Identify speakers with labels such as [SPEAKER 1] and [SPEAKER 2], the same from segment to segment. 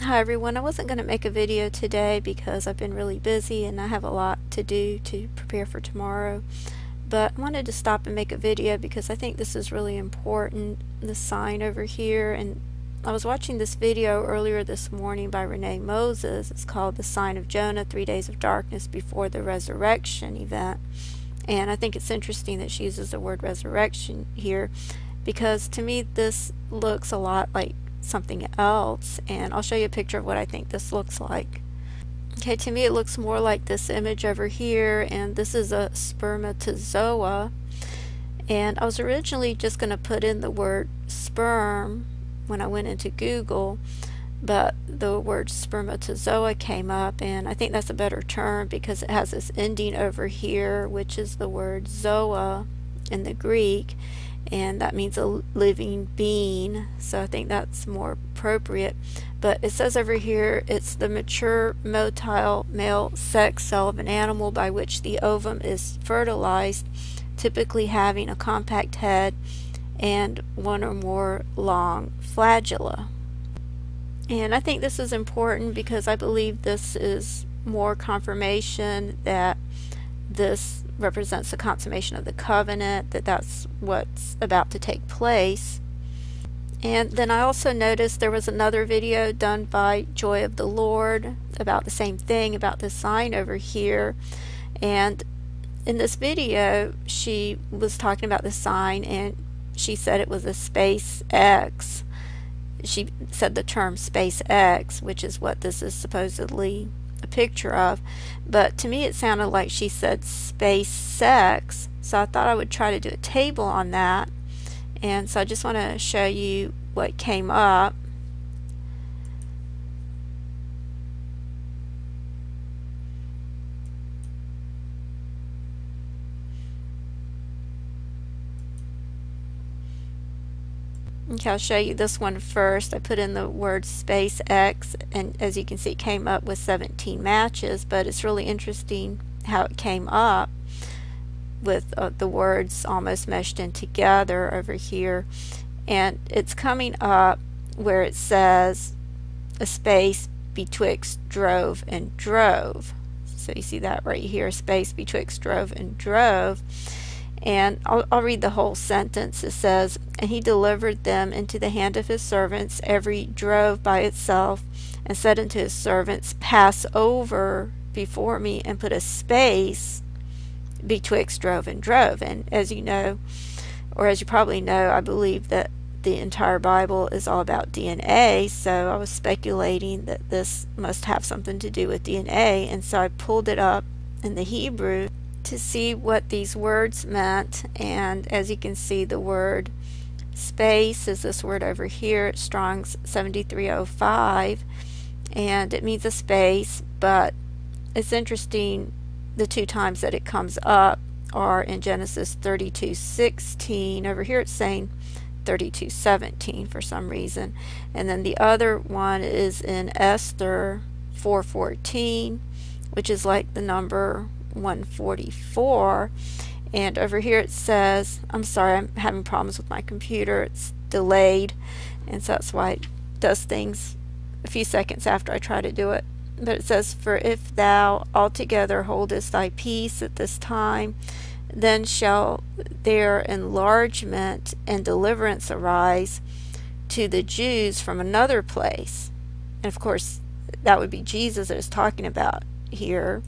[SPEAKER 1] Hi everyone, I wasn't going to make a video today because I've been really busy and I have a lot to do to prepare for tomorrow, but I wanted to stop and make a video because I think this is really important, the sign over here. And I was watching this video earlier this morning by Renee Moses. It's called The Sign of Jonah, 3 Days of Darkness Before the Resurrection event. And I think it's interesting that she uses the word resurrection here because to me this looks a lot like something else, and I'll show you a picture of what I think this looks like. Okay, to me it looks more like this image over here, and this is a spermatozoa, and I was originally just going to put in the word sperm when I went into Google, but the word spermatozoa came up, and I think that's a better term because it has this ending over here, which is the word zoa in the Greek, and that means a living being, so I think that's more appropriate. But it says over here it's the mature motile male sex cell of an animal by which the ovum is fertilized, typically having a compact head and one or more long flagella. And I think this is important because I believe this is more confirmation that this represents the consummation of the covenant, that's what's about to take place. And then I also noticed there was another video done by Joy of the Lord about the same thing, about this sign over here. And in this video she was talking about the sign, and she said it was a space X. She said the term space X, which is what this is supposedly a picture of, but to me it sounded like she said space sex, so I thought I would try to do a table on that. And so I just want to show you what came up. Okay, I'll show you this one first. I put in the word space X, and as you can see it came up with 17 matches, but it's really interesting how it came up with the words almost meshed in together over here. And it's coming up where it says a space betwixt drove and drove. So you see that right here, a space betwixt drove and drove. And I'll read the whole sentence. It says, "And he delivered them into the hand of his servants, every drove by itself, and said unto his servants, Pass over before me, and put a space betwixt drove and drove." And as you know, or as you probably know, I believe that the entire Bible is all about DNA, so I was speculating that this must have something to do with DNA, and so I pulled it up in the Hebrew to see what these words meant. And as you can see, the word space is this word over here, Strong's 7305, and it means a space, but it's interesting the two times that it comes up are in Genesis 32:16. Over here it's saying 32:17 for some reason, and then the other one is in Esther 4:14, which is like the number 144. And over here it says, I'm sorry, I'm having problems with my computer, it's delayed, and so that's why it does things a few seconds after I try to do it. But it says, "For if thou altogether holdest thy peace at this time, then shall there enlargement and deliverance arise to the Jews from another place." And of course that would be Jesus that is talking about here.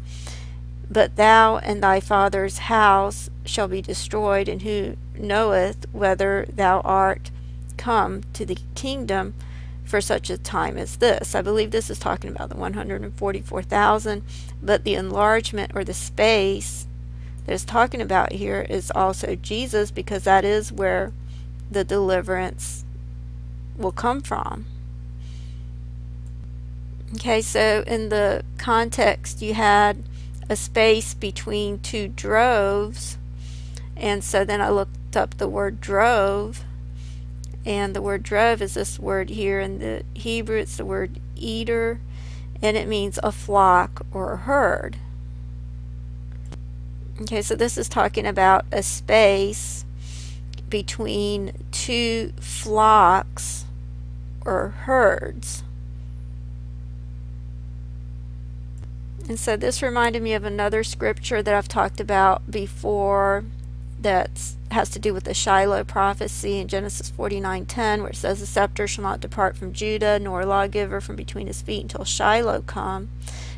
[SPEAKER 1] "But thou and thy father's house shall be destroyed, and who knoweth whether thou art come to the kingdom for such a time as this?" I believe this is talking about the 144,000, but the enlargement or the space that it's talking about here is also Jesus, because that is where the deliverance will come from. Okay, so in the context you had a space between two droves, and so then I looked up the word drove, and the word drove is this word here in the Hebrew. It's the word eater, and it means a flock or a herd. Okay, so this is talking about a space between two flocks or herds. And so this reminded me of another scripture that I've talked about before that has to do with the Shiloh prophecy in Genesis 49:10, where it says, "The scepter shall not depart from Judah, nor a lawgiver from between his feet until Shiloh come,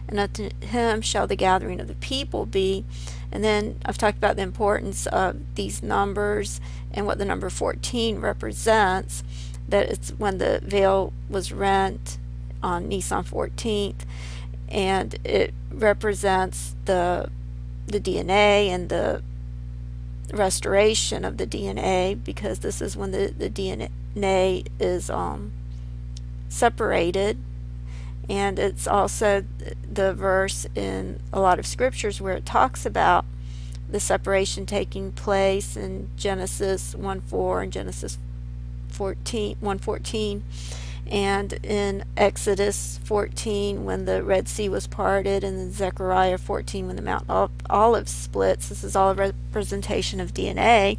[SPEAKER 1] and unto him shall the gathering of the people be." And then I've talked about the importance of these numbers and what the number 14 represents, that it's when the veil was rent on Nisan 14th, and it represents the DNA and the restoration of the DNA, because this is when the DNA is separated. And it's also the verse in a lot of scriptures where it talks about the separation taking place in Genesis 1:4 and Genesis 1:14, and in Exodus 14 when the Red Sea was parted, and in Zechariah 14 when the Mount Olives splits. This is all a representation of DNA.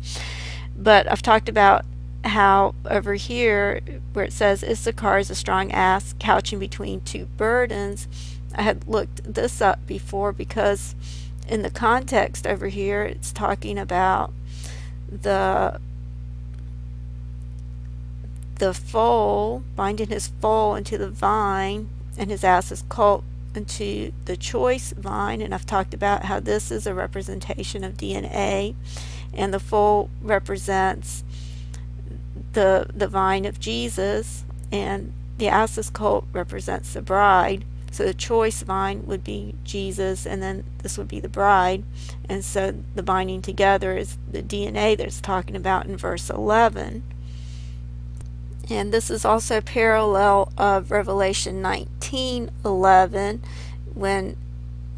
[SPEAKER 1] But I've talked about how over here where it says Issachar is a strong ass couching between two burdens, I had looked this up before, because in the context over here it's talking about the foal, binding his foal into the vine, and his ass's colt into the choice vine. And I've talked about how this is a representation of DNA, and the foal represents the vine of Jesus, and the ass's colt represents the bride. So the choice vine would be Jesus, and then this would be the bride. And so the binding together is the DNA that's talking about in verse 11. And this is also parallel of Revelation 19:11, when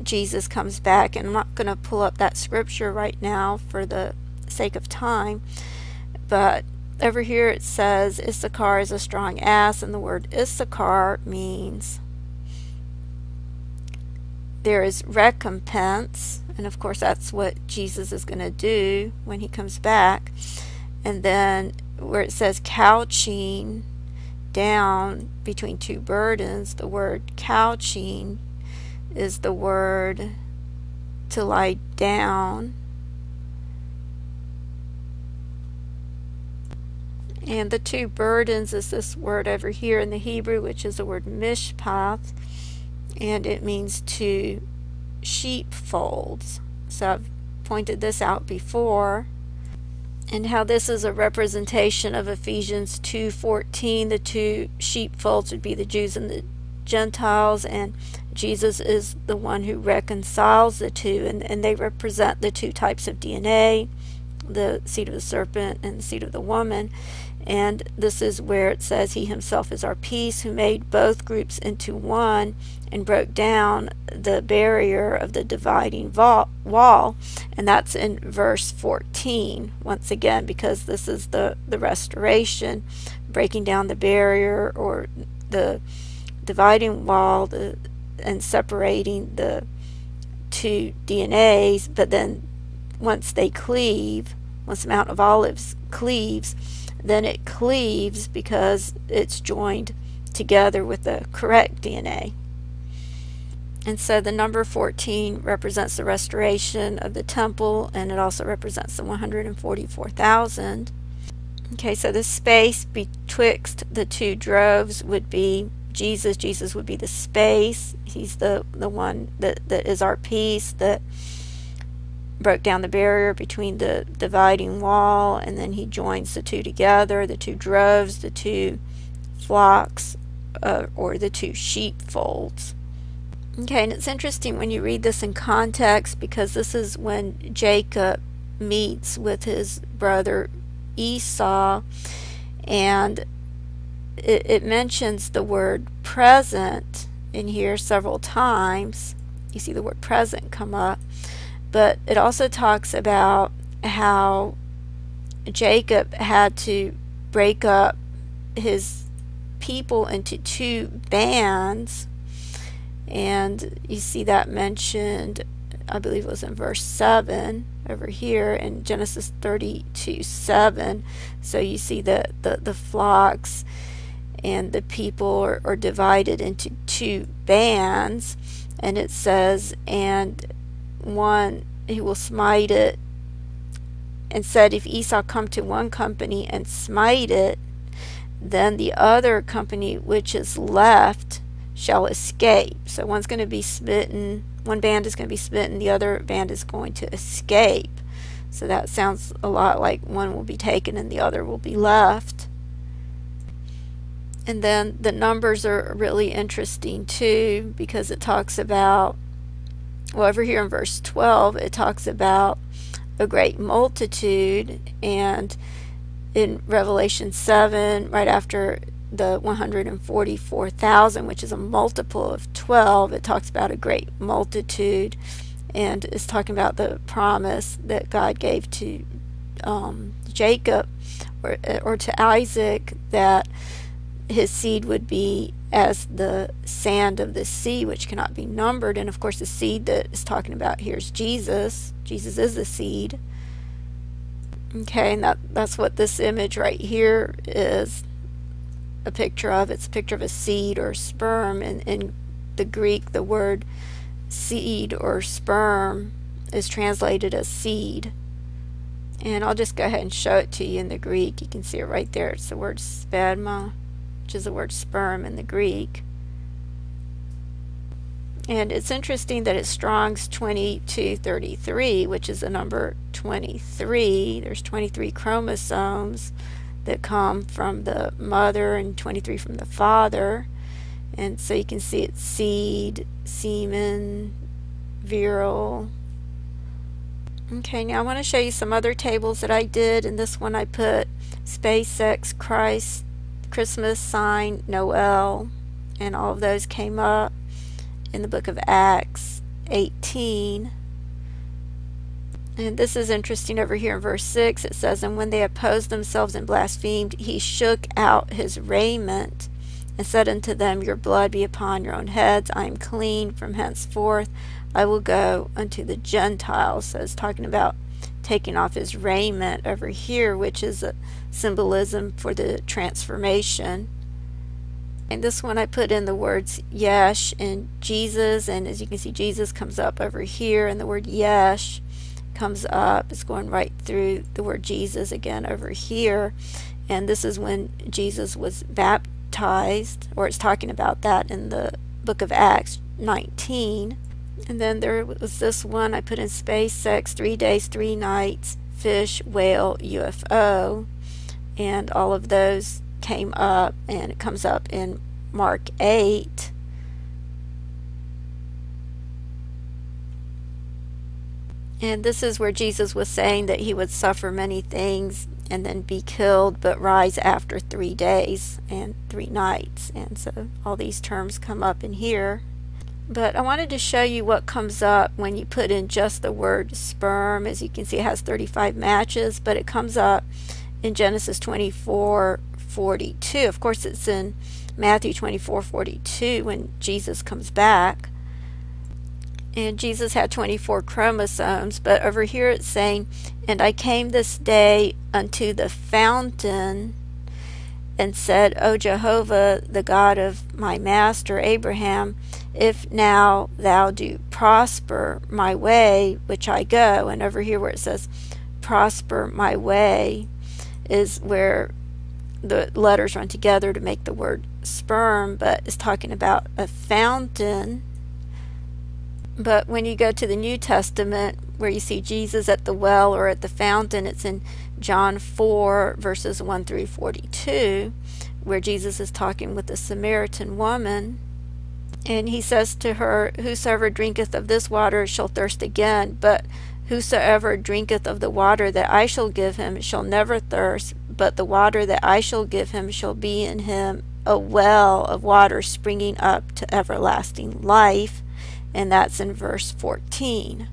[SPEAKER 1] Jesus comes back. And I'm not going to pull up that scripture right now for the sake of time, but over here it says Issachar is a strong ass, and the word Issachar means there is recompense, and of course that's what Jesus is going to do when he comes back. And then where it says couching down between two burdens, the word couching is the word to lie down. And the two burdens is this word over here in the Hebrew, which is the word mishpath, and it means two sheepfolds. So I've pointed this out before, and how this is a representation of Ephesians 2:14. The two sheepfolds would be the Jews and the Gentiles, and Jesus is the one who reconciles the two, and they represent the two types of DNA, the seed of the serpent and the seed of the woman. And this is where it says he himself is our peace, who made both groups into one and broke down the barrier of the dividing wall. And that's in verse 14 once again, because this is the restoration, breaking down the barrier or the dividing wall, and separating the two DNAs. But then once they cleave, once the Mount of Olives cleaves, then it cleaves because it's joined together with the correct DNA. And so the number 14 represents the restoration of the temple, and it also represents the 144,000. Okay, so the space betwixt the two droves would be Jesus. Jesus would be the space. He's the one that is our peace, that broke down the barrier between the dividing wall, and then he joins the two together, the two droves, the two flocks, or the two sheepfolds. Okay, and it's interesting when you read this in context, because this is when Jacob meets with his brother Esau, and it mentions the word present in here several times. You see the word present come up. But it also talks about how Jacob had to break up his people into two bands. And you see that mentioned, I believe it was in verse 7 over here in Genesis 32:7. So you see the flocks and the people are divided into two bands, and it says, and one he will smite it, and said, if Esau come to one company and smite it, then the other company which is left shall escape. So one's going to be smitten, one band is going to be smitten, the other band is going to escape. So that sounds a lot like one will be taken and the other will be left. And then the numbers are really interesting too, because it talks about, well, over here in verse 12, it talks about a great multitude, and in Revelation 7, right after the 144,000, which is a multiple of 12, it talks about a great multitude, and it's talking about the promise that God gave to Jacob or to Isaac, that his seed would be as the sand of the sea, which cannot be numbered. And of course the seed that is talking about here is Jesus. Jesus is the seed. Okay, and that's what this image right here is a picture of. It's a picture of a seed or sperm. And in the Greek, the word seed or sperm is translated as seed. And I'll just go ahead and show it to you in the Greek. You can see it right there. It's the word sperma, which is the word sperm in the Greek. And it's interesting that it's Strong's 2233, which is the number 23. There's 23 chromosomes that come from the mother and 23 from the father. And so you can see it's seed, semen, virile. Okay, now I want to show you some other tables that I did. In this one I put space, sex, Christ, Christmas, sign, Noel, and all of those came up in the book of Acts 18. And this is interesting over here in verse 6. It says, and when they opposed themselves and blasphemed, he shook out his raiment and said unto them, your blood be upon your own heads. I am clean. From henceforth I will go unto the Gentiles. So it's talking about taking off his raiment over here, which is a symbolism for the transformation. And this one I put in the words Yesh and Jesus, and as you can see, Jesus comes up over here, and the word Yesh comes up. It's going right through the word Jesus again over here, and this is when Jesus was baptized, or it's talking about that in the book of Acts 19. And then there was this one I put in space, sex, 3 days, 3 nights, fish, whale, UFO, and all of those came up, and it comes up in Mark 8. And this is where Jesus was saying that he would suffer many things and then be killed, but rise after 3 days and 3 nights. And so all these terms come up in here. But I wanted to show you what comes up when you put in just the word sperm. As you can see, it has 35 matches, but it comes up in Genesis 24:42. Of course, it's in Matthew 24:42 when Jesus comes back. And Jesus had 24 chromosomes, but over here it's saying, and I came this day unto the fountain and said, O Jehovah, the God of my master Abraham, if now thou do prosper my way which I go. And over here where it says prosper my way is where the letters run together to make the word sperm, but it's talking about a fountain. But when you go to the New Testament where you see Jesus at the well or at the fountain, it's in John 4 verses 1 through 42, where Jesus is talking with the Samaritan woman, and he says to her, whosoever drinketh of this water shall thirst again, but whosoever drinketh of the water that I shall give him shall never thirst, but the water that I shall give him shall be in him a well of water springing up to everlasting life. And that's in verse 14.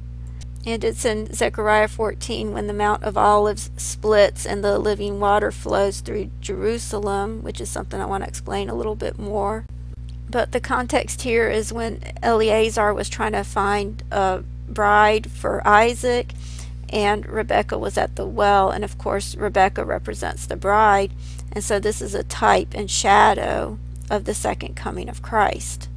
[SPEAKER 1] And it's in Zechariah 14 when the Mount of Olives splits and the living water flows through Jerusalem, which is something I want to explain a little bit more. But the context here is when Eleazar was trying to find a bride for Isaac, and Rebecca was at the well, and of course Rebecca represents the bride, And so this is a type and shadow of the second coming of Christ.